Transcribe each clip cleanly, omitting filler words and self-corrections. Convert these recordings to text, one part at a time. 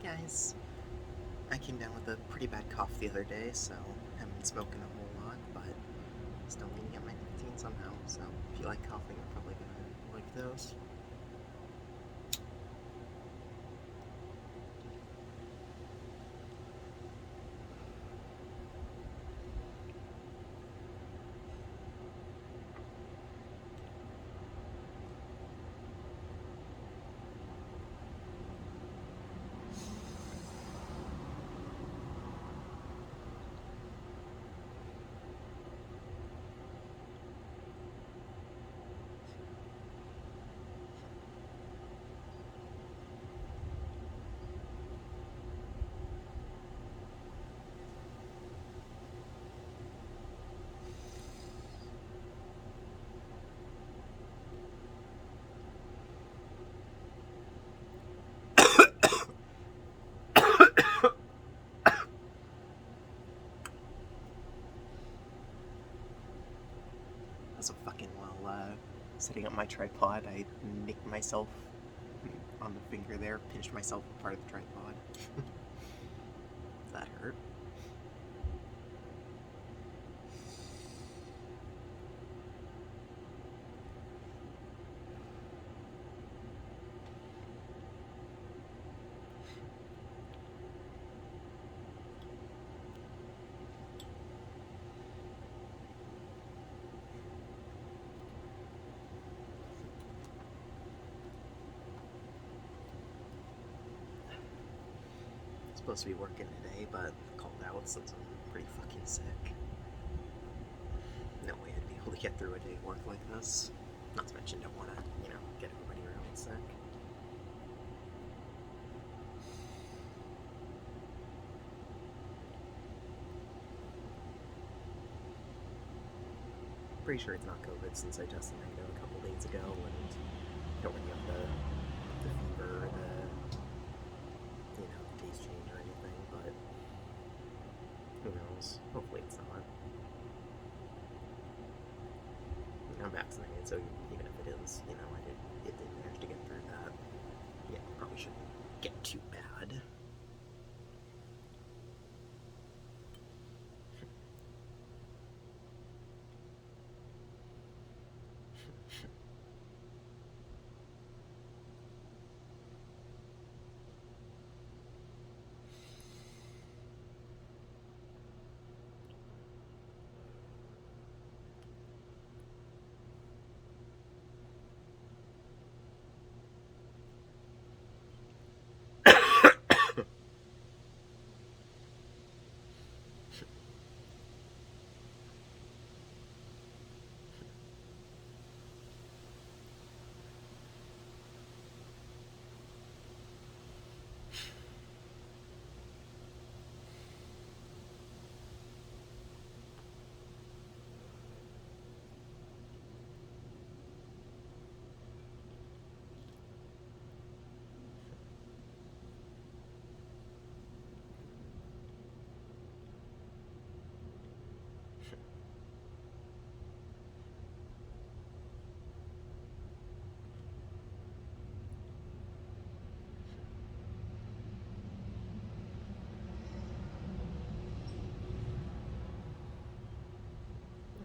Guys, I came down with a pretty bad cough the other day, so I haven't been smoking a whole lot, but still need to get my nicotine somehow, so if you like coughing, you're probably gonna like those. Also, fucking while setting up my tripod, I nicked myself on the finger there, pinched myself with part of the tripod. That hurt. Supposed to be working today, but called out since I'm pretty fucking sick. No way I'd be able to get through a day of work like this. Not to mention, don't want to, get everybody around sick. Pretty sure it's not COVID since I tested negative a couple days ago, and don't really have the fever, the taste change or anything, but who knows? Hopefully it's not. I'm vaccinated, so even if it is, it did manage to get through that. Yeah, probably shouldn't get too bad.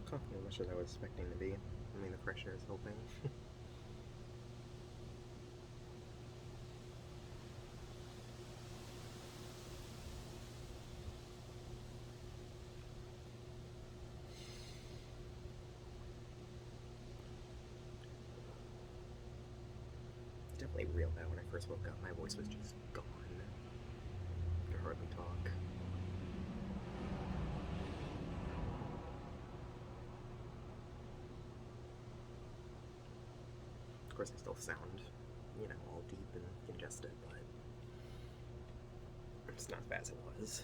Coughing as much as I was expecting to be. I mean, the fresh air is helping. Definitely real bad when I first woke up. My voice was just gone. I could hardly talk. Of course, I still sound, all deep and congested, but it's not as bad as it was.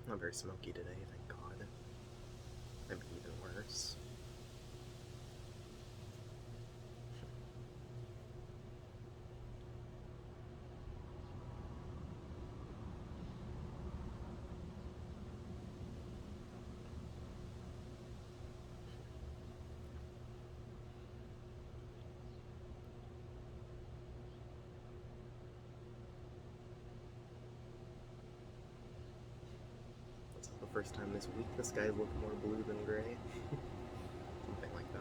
Not very smoky today, thank God. That'd be even worse. first time this week the skies look more blue than gray. Something like that.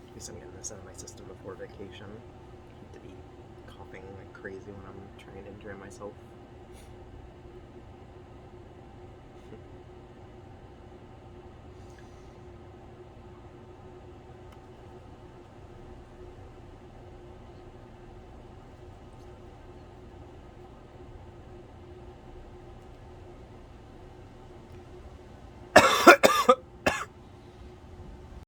At least I'm getting this out of my system before vacation. I hate to be coughing like crazy when I'm trying to enjoy myself.